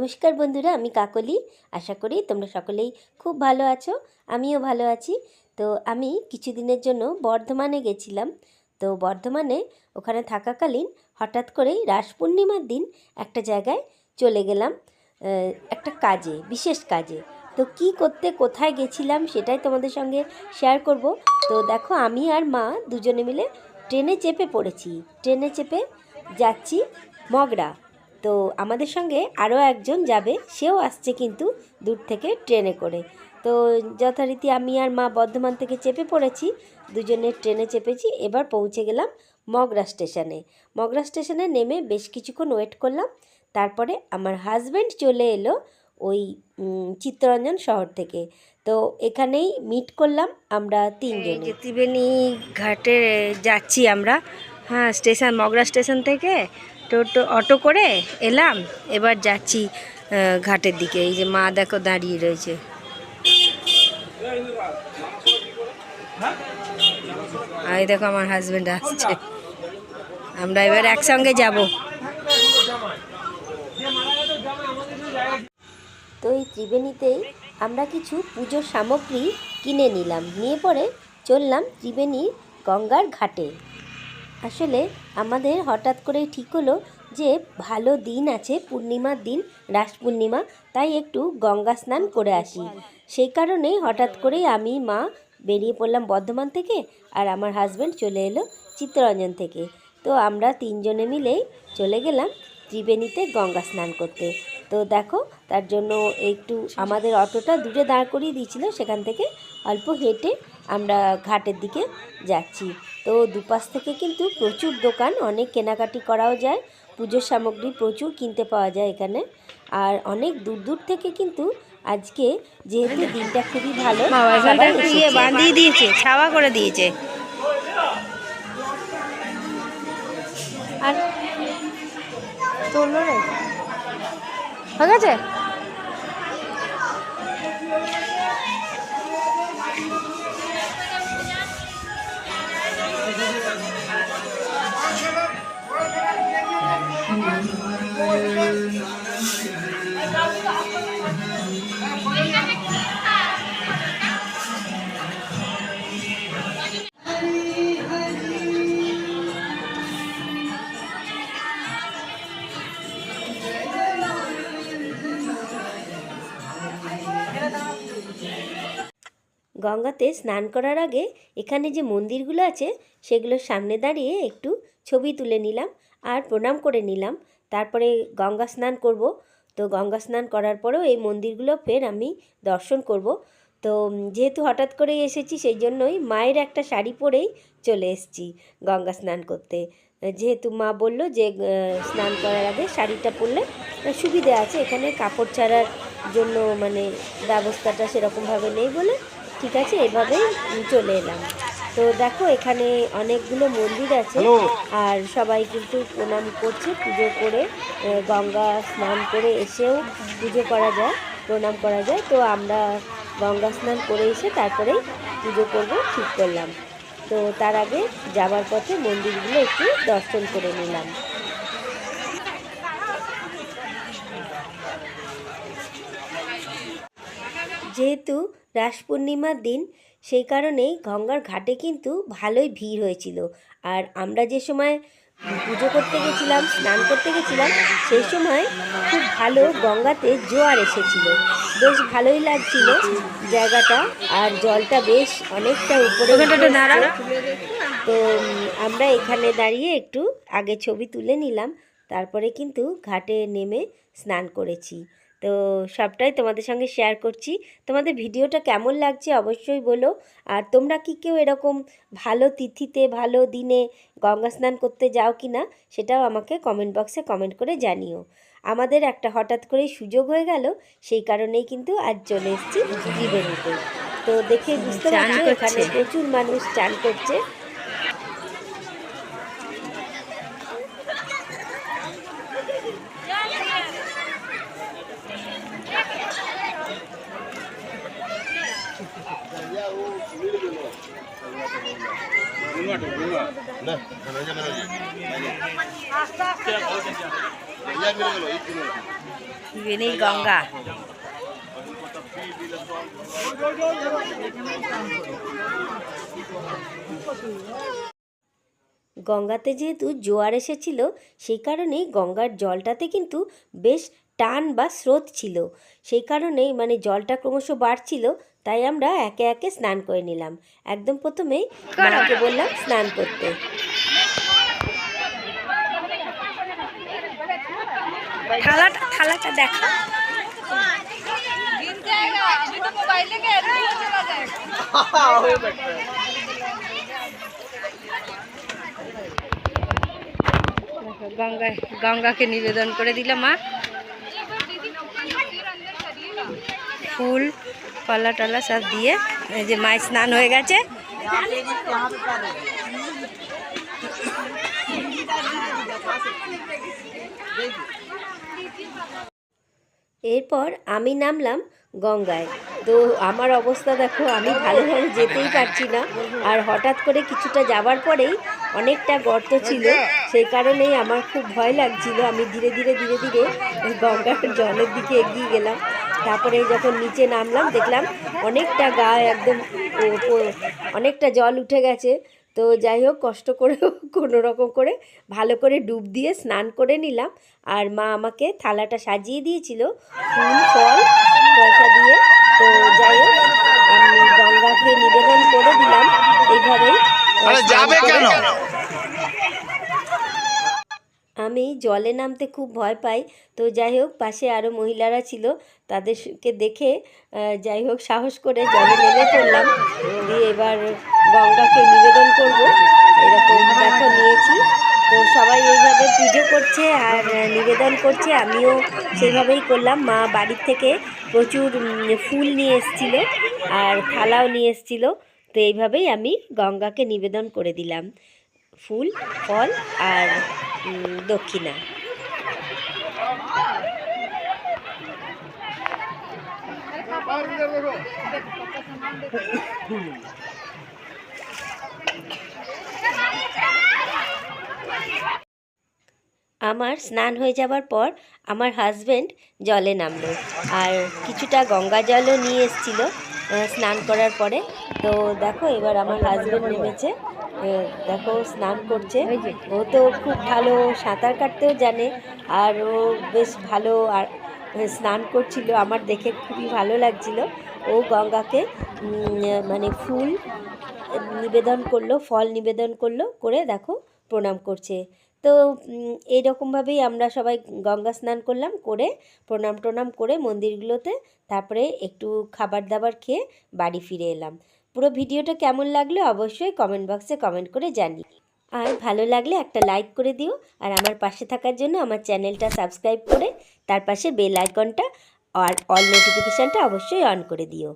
নমস্কার বন্ধুরা, আমি কাকলি। আশা করি তোমরা সকলেই খুব ভালো আছো, আমিও ভালো আছি। তো আমি কিছুদিনের জন্য বর্ধমানে গেছিলাম। তো বর্ধমানে ওখানে থাকাকালীন হঠাৎ করেই রাস পূর্ণিমার দিন একটা জায়গায় চলে গেলাম, একটা কাজে, বিশেষ কাজে। তো কি করতে কোথায় গেছিলাম সেটাই তোমাদের সঙ্গে শেয়ার করব। তো দেখো, আমি আর মা দুজনে মিলে ট্রেনে চেপে পড়েছি। ট্রেনে চেপে যাচ্ছি মগরা। তো আমাদের সঙ্গে আরও একজন যাবে, সেও আসছে কিন্তু দূর থেকে ট্রেনে করে। তো যথারীতি আমি আর মা বর্ধমান থেকে চেপে পড়েছি, দুজনে ট্রেনে চেপেছি। এবার পৌঁছে গেলাম মগরা স্টেশনে। মগরা স্টেশনে নেমে বেশ কিছুক্ষণ ওয়েট করলাম। তারপরে আমার হাজব্যান্ড চলে এলো ওই চিত্তরঞ্জন শহর থেকে। তো এখানেই মিট করলাম আমরা তিনজনে। ত্রিবেণী ঘাটে যাচ্ছি আমরা। হ্যাঁ, স্টেশন মগরা স্টেশন থেকে অটো করে এলাম। এবার যাচ্ছি ঘাটের দিকে। এই যে মা দেখো দাঁড়িয়ে রয়েছে। আর এই দেখো আমার হাজবেন্ড আসছে। আমরা এবার একসঙ্গে যাব। তো এই ত্রিবেণীতেই আমরা কিছু পুজোর সামগ্রী কিনে নিলাম, নিয়ে পরে চললাম ত্রিবেণীর গঙ্গার ঘাটে। আসলে আমাদের হঠাৎ করেই ঠিক হলো যে ভালো দিন আছে, পূর্ণিমার দিন, রাস পূর্ণিমা, তাই একটু গঙ্গা স্নান করে আসি। সেই কারণেই হঠাৎ করেই আমি মা বেরিয়ে পড়লাম বর্ধমান থেকে, আর আমার হাজব্যান্ড চলে এলো চিত্তরঞ্জন থেকে। তো আমরা তিনজনে মিলেই চলে গেলাম ত্রিবেণীতে গঙ্গা স্নান করতে। তো দেখো, তার জন্য একটু আমাদের অটোটা দূরে দাঁড় করিয়ে দিয়েছিল, সেখান থেকে অল্প হেঁটে আমরা ঘাটের দিকে যাচ্ছি। তো দুপাশ থেকে কিন্তু প্রচুর দোকান, অনেক কেনাকাটি করাও যায়, পুজোর সামগ্রী প্রচুর কিনতে পাওয়া যায় এখানে। আর অনেক দূর দূর থেকে কিন্তু আজকে যেহেতু দিনটা খুবই ভালো, বাঁধিয়ে দিয়েছে, ছাওয়া করে দিয়েছে। আর তোলো রে, হয়ে গেছে। গঙ্গাতে স্নান করার আগে এখানে যে মন্দিরগুলো আছে সেগুলোর সামনে দাঁড়িয়ে একটু ছবি তুলে নিলাম আর প্রণাম করে নিলাম। তারপরে গঙ্গা স্নান করব। তো গঙ্গা স্নান করার পরেও এই মন্দিরগুলো ফের আমি দর্শন করব। তো যেহেতু হঠাৎ করেই এসেছি, সেই জন্যই মায়ের একটা শাড়ি পরেই চলে এসেছি গঙ্গা স্নান করতে। যেহেতু মা বলল যে স্নান করার আগে শাড়িটা পরলে সুবিধে আছে, এখানে কাপড় ছাড়ার জন্য মানে ব্যবস্থাটা সেরকমভাবে নেই বলে ঠিক আছে, এভাবেই চলে এলাম। তো দেখো, এখানে অনেকগুলো মন্দির আছে আর সবাই কিন্তু প্রণাম করছে, পুজো করে গঙ্গা স্নান করে এসেও পুজো করা যায়, প্রণাম করা যায়। তো আমরা গঙ্গা স্নান করে এসে তারপরেই পুজো করব ঠিক করলাম। তো তার আগে যাবার পথে মন্দিরগুলো একটু দর্শন করে নিলাম। যেহেতু রাস পূর্ণিমার দিন, সেই কারণেই গঙ্গার ঘাটে কিন্তু ভালোই ভিড় হয়েছিল। আর আমরা যে সময় পুজো করতে গেছিলাম, স্নান করতে গেছিলাম, সেই সময় খুব ভালো গঙ্গাতে জোয়ার এসেছিল, বেশ ভালোই লাগছিল জায়গাটা। আর জলটা বেশ অনেকটা উপরে। তো আমরা এখানে দাঁড়িয়ে একটু আগে ছবি তুলে নিলাম, তারপরে কিন্তু ঘাটে নেমে স্নান করেছি। তো সবটাই তোমাদের সঙ্গে শেয়ার করছি। তোমাদের ভিডিওটা কেমন লাগছে অবশ্যই বলো। আর তোমরা কি কেউ এরকম ভালো তিথিতে, ভালো দিনে গঙ্গা স্নান করতে যাও কি না, সেটাও আমাকে কমেন্ট বক্সে কমেন্ট করে জানিও। আমাদের একটা হঠাৎ করেই সুযোগ হয়ে গেল, সেই কারণেই কিন্তু আজ চলে এসেছি ত্রিবেণীতে। তো দেখে বুঝতে পারছো এখানে প্রচুর মানুষ চান করছে। গঙ্গা। গঙ্গাতে যেহেতু জোয়ার এসেছিল সেই কারণেই গঙ্গার জলটাতে কিন্তু বেশ টান বা স্রোত ছিল, সেই কারণেই মানে জলটা ক্রমশ বাড়ছিল। তাই আমরা একে একে স্নান করে নিলাম। একদম প্রথমেই মাকে বললাম স্নান করতে। থালাটা দেখা গঙ্গাকে নিবেদন করে দিল মা। ফুল পালা টালা সব দিয়ে এই যে মায়ের স্নান হয়ে গেছে। এরপর আমি নামলাম গঙ্গায়। তো আমার অবস্থা দেখো, আমি ভালোভাবে যেতেই পারছি না। আর হঠাৎ করে কিছুটা যাবার পরেই অনেকটা গর্ত ছিল, সেই কারণেই আমার খুব ভয় লাগছিল। আমি ধীরে ধীরে গঙ্গার জলের দিকে এগিয়ে গেলাম। তারপরে যখন নিচে নামলাম দেখলাম অনেকটা গায়ে একদম অনেকটা জল উঠে গেছে। তো যাই হোক, কষ্ট করে কোনো রকম করে ভালো করে ডুব দিয়ে স্নান করে নিলাম। আর মা আমাকে থালাটা সাজিয়ে দিয়েছিল ফুল ফল পয়সা দিয়ে। তো যাই হোক, আমি গঙ্গাকে নিবেদন করে দিলাম এইভাবেই। আমি জলে নামতে খুব ভয় পাই। তো যাই হোক, পাশে আরও মহিলারা ছিল, তাদেরকে দেখে যাই হোক সাহস করে জলে নেমে পড়লাম। দিয়ে এবার গঙ্গাকে নিবেদন করব, এরকম দেখো নিয়েছি। তো সবাই এইভাবে পুজো করছে আর নিবেদন করছে, আমিও সেইভাবেই করলাম। মা বাড়ির থেকে প্রচুর ফুল নিয়ে এসেছিলো আর থালাও নিয়ে এসেছিলো। তো এইভাবেই আমি গঙ্গাকে নিবেদন করে দিলাম ফুল ফল আর দক্ষিণা। আমার স্নান হয়ে যাবার পর আমার হাজব্যান্ড জলে নামলো আর কিছুটা গঙ্গা জলও নিয়ে এসেছিল স্নান করার পরে। তো দেখো এবার আমার হাজব্যান্ড নেমেছে, দেখো স্নান করছে। ও তো খুব ভালো সাঁতার কাটতেও জানে আর ও বেশ ভালো আর স্নান করছিল, আমার দেখে খুবই ভালো লাগছিল। ও গঙ্গাকে মানে ফুল নিবেদন করলো, ফল নিবেদন করলো, করে দেখো প্রণাম করছে। তো এইরকমভাবেই আমরা সবাই গঙ্গা স্নান করলাম, করে প্রণাম করে মন্দিরগুলোতে, তারপরে একটু খাবার দাবার খেয়ে বাড়ি ফিরে এলাম। পুরো ভিডিওটা কেমন লাগলো অবশ্যই কমেন্ট বক্সে কমেন্ট করে জানিও। আর ভালো লাগলে একটা লাইক করে দিও। আর আমার পাশে থাকার জন্য আমার চ্যানেলটা সাবস্ক্রাইব করে তার পাশে বেল আইকনটা আর অল নোটিফিকেশানটা অবশ্যই অন করে দিও।